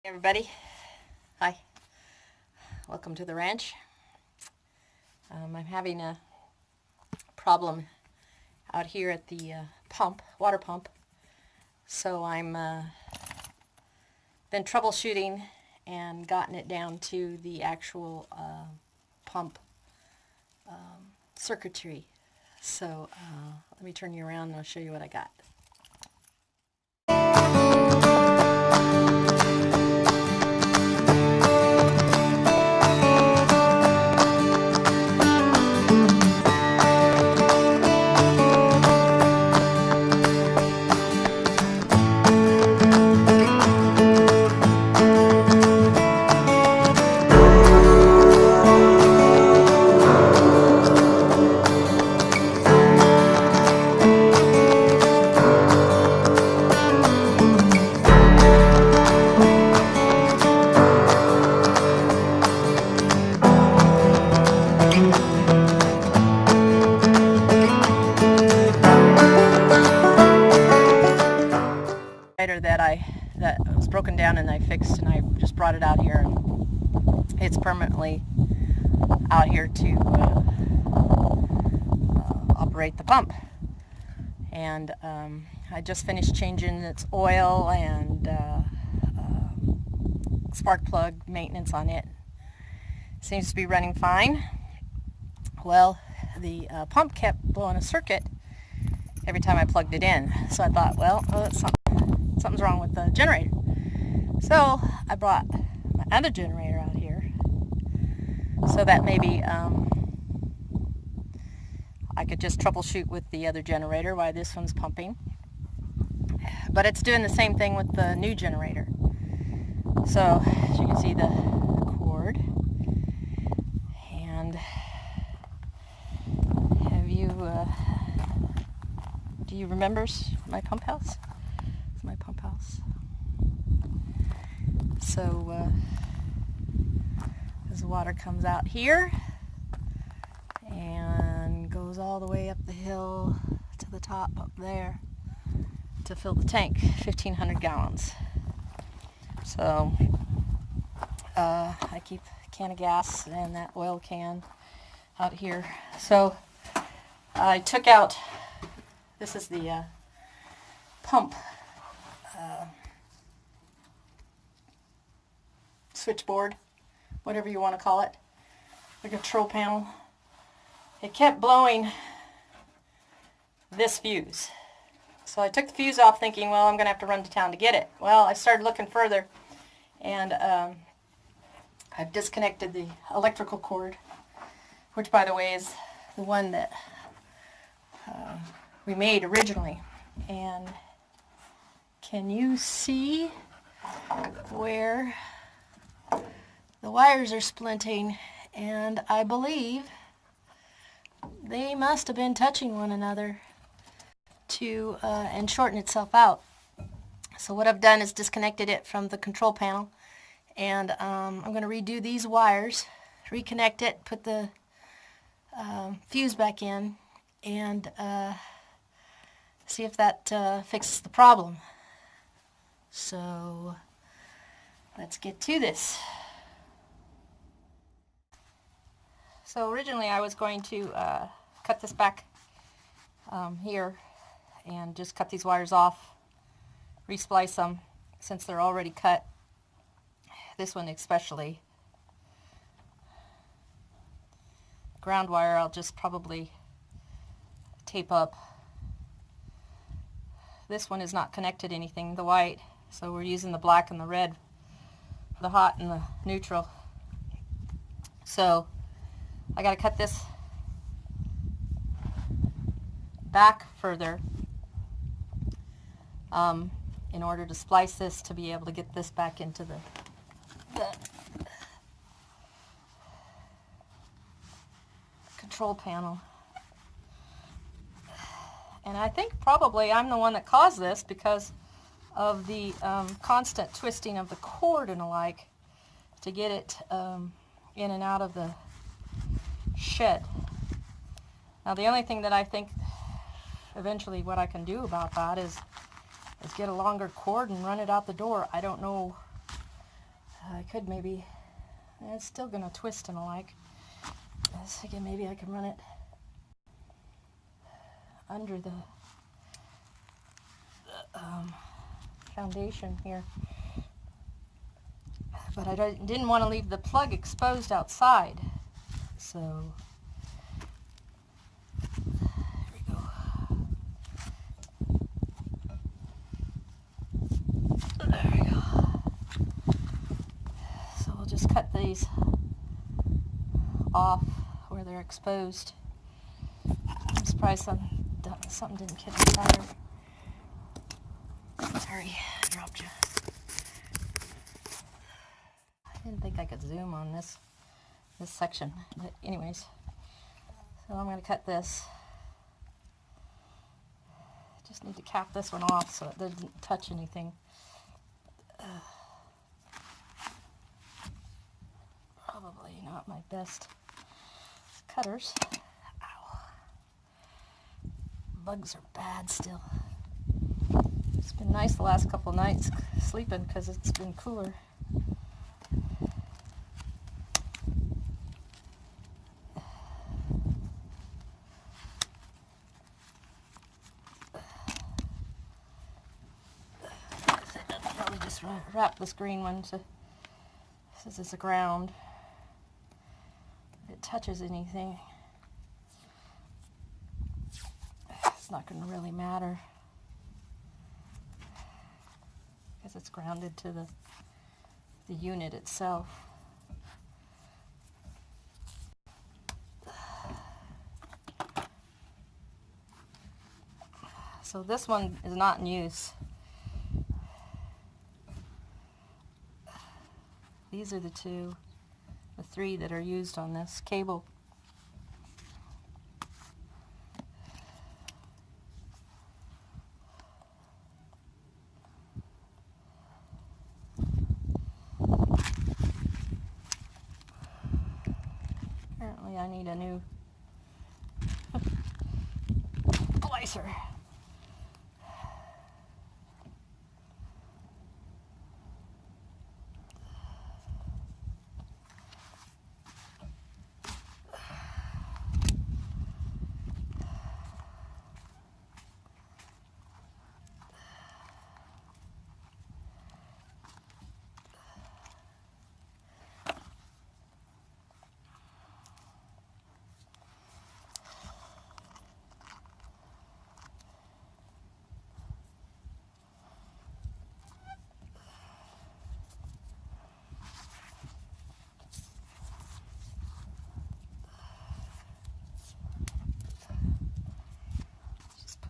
Hey everybody, hi, welcome to the ranch. I'm having a problem out here at the water pump, so I'm been troubleshooting and gotten it down to the actual pump circuitry. So let me turn you around and I'll show you what I got. That was broken down and I fixed, and I just brought it out here, and it's permanently out here to operate the pump. And I just finished changing its oil and spark plug maintenance on it. Seems to be running fine. Well, the pump kept blowing a circuit every time I plugged it in, so I thought, well, something's wrong with the generator. So I brought my other generator out here so that maybe I could just troubleshoot with the other generator while this one's pumping. But it's doing the same thing with the new generator. So as you can see, the cord. And do you remember my pump house? My pump house. So as the water comes out here and goes all the way up the hill to the top up there to fill the tank, 1,500 gallons. So I keep a can of gas and that oil can out here. So I took out, this is the pump switchboard, whatever you want to call it, the control panel. It kept blowing this fuse. So I took the fuse off thinking, well, I'm going to have to run to town to get it. Well, I started looking further, and I've disconnected the electrical cord, which, by the way, is the one that we made originally. And can you see where the wires are splinting? And I believe they must have been touching one another to and shorten itself out. So what I've done is disconnected it from the control panel, and I'm going to redo these wires, reconnect it, put the fuse back in, and see if that fixes the problem. So let's get to this. So originally I was going to cut this back here and just cut these wires off, resplice them since they're already cut. This one especially. Ground wire I'll just probably tape up. This one is not connected to anything, the white, so we're using the black and the red, the hot and the neutral. So I got to cut this back further in order to splice this to be able to get this back into the control panel. And I think probably I'm the one that caused this because of the constant twisting of the cord and the like to get it in and out of the shed. Now the only thing that I think eventually what I can do about that is get a longer cord and run it out the door. I don't know I could maybe, it's still going to twist and alike. I was thinking maybe I can run it under the foundation here. But I didn't want to leave the plug exposed outside. So, there we go. There we go. So we'll just cut these off where they're exposed. I'm surprised something didn't catch fire. Sorry, I dropped you. I didn't think I could zoom on this section, but anyways. So I'm going to cut this. Just need to cap this one off so it doesn't touch anything. Probably not my best cutters. Ow. Bugs are bad still. It's been nice the last couple nights sleeping because it's been cooler. Probably just wrap this green one to, since it's a ground. If it touches anything, it's not going to really matter because it's grounded to the unit itself. So this one is not in use. These are the three that are used on this cable. Apparently I need a new splicer.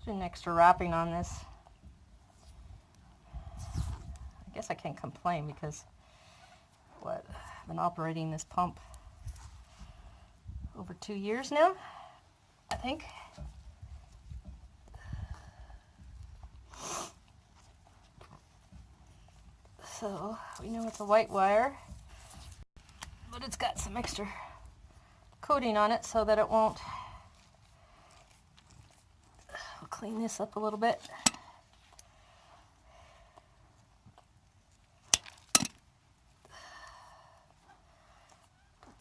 An extra wrapping on this. I guess I can't complain because I've been operating this pump over 2 years now, I think. So we know it's a white wire, but it's got some extra coating on it so that it won't. Clean this up a little bit. Put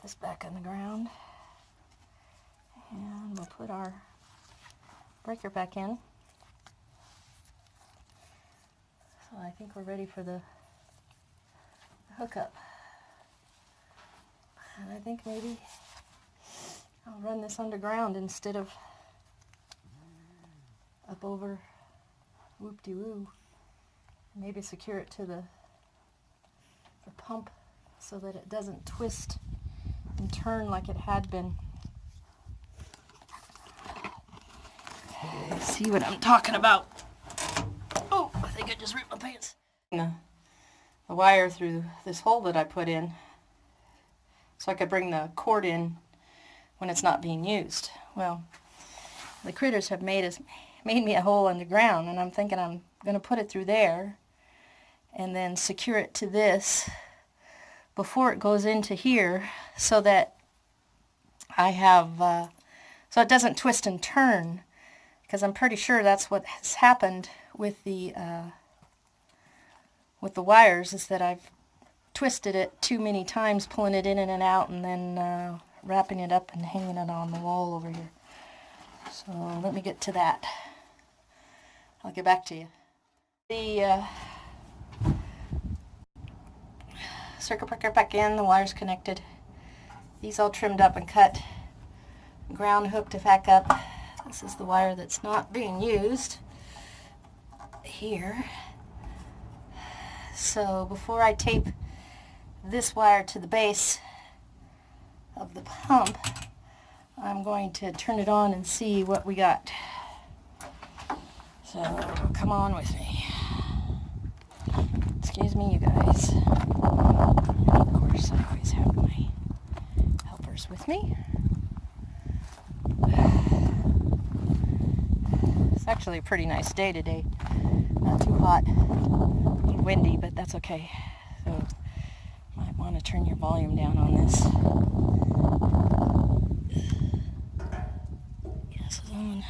this back on the ground. And we'll put our breaker back in. So I think we're ready for the hookup. And I think maybe I'll run this underground instead of up over whoop-de-woo. Maybe secure it to the pump so that it doesn't twist and turn like it had been. See what I'm talking about. Oh, I think I just ripped my pants. The wire through this hole that I put in so I could bring the cord in when it's not being used. Well, the critters have made me a hole in the ground, and I'm thinking I'm going to put it through there and then secure it to this before it goes into here so that I have, so it doesn't twist and turn, because I'm pretty sure that's what has happened with the wires, is that I've twisted it too many times, pulling it in and out, and then wrapping it up and hanging it on the wall over here. So let me get to that. I'll get back to you. The circuit breaker back in, the wires connected. These all trimmed up and cut. Ground hooked to back up. This is the wire that's not being used here. So before I tape this wire to the base of the pump, I'm going to turn it on and see what we got. So come on with me. Excuse me, you guys. Of course, I always have my helpers with me. It's actually a pretty nice day today. Not too hot. A little windy, but that's okay. So, might want to turn your volume down on this. Gas is on.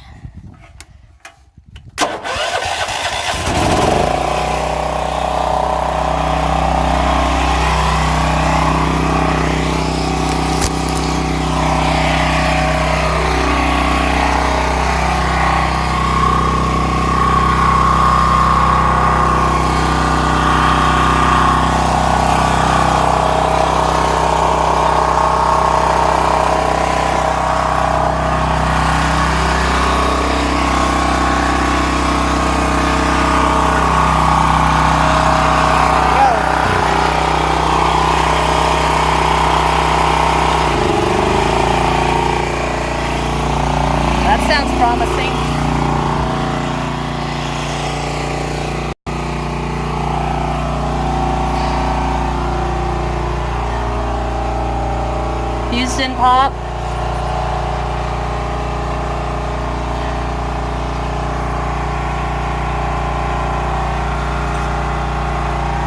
Sounds promising. Fuse didn't pop.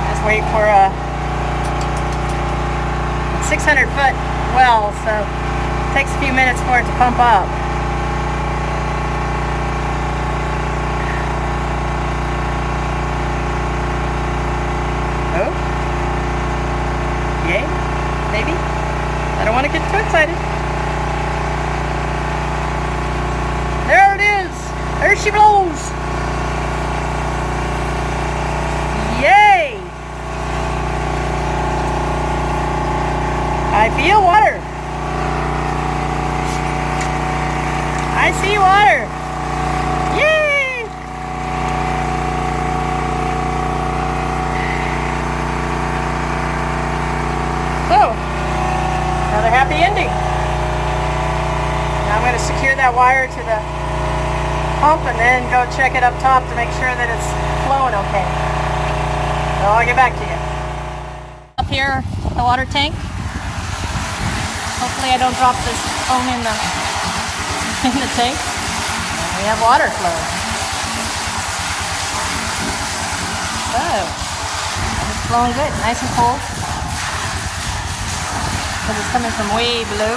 Just wait for a 600-foot well, so it takes a few minutes for it to pump up. Oh, yay, maybe. I don't want to get too excited. There it is. There she blows. Yay. I feel water. I see water. Another happy ending. Now I'm going to secure that wire to the pump and then go check it up top to make sure that it's flowing okay. So I'll get back to you. Up here, the water tank. Hopefully I don't drop this phone in the tank. And we have water flow. So, it's flowing good, nice and cold. Because it's coming from way below.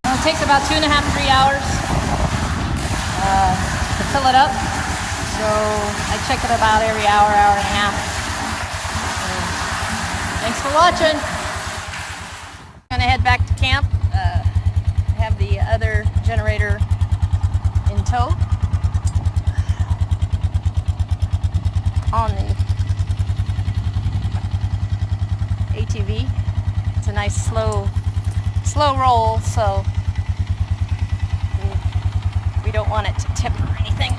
Well, it takes about 2.5 to 3 hours to fill it up. So I check it about every hour, hour and a half. So, thanks for watching. I'm gonna head back to camp. I have the other generator in tow on the ATV. It's a nice slow roll, so we don't want it to tip or anything.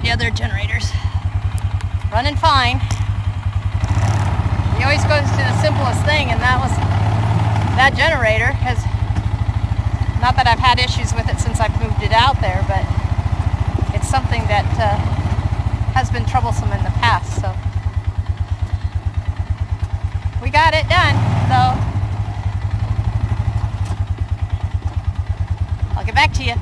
The other generator's running fine. He always goes to the simplest thing, and that generator has, not that I've had issues with it since I've moved it out there, but it's something that has been troublesome in the past, so we got it done, so I'll get back to you.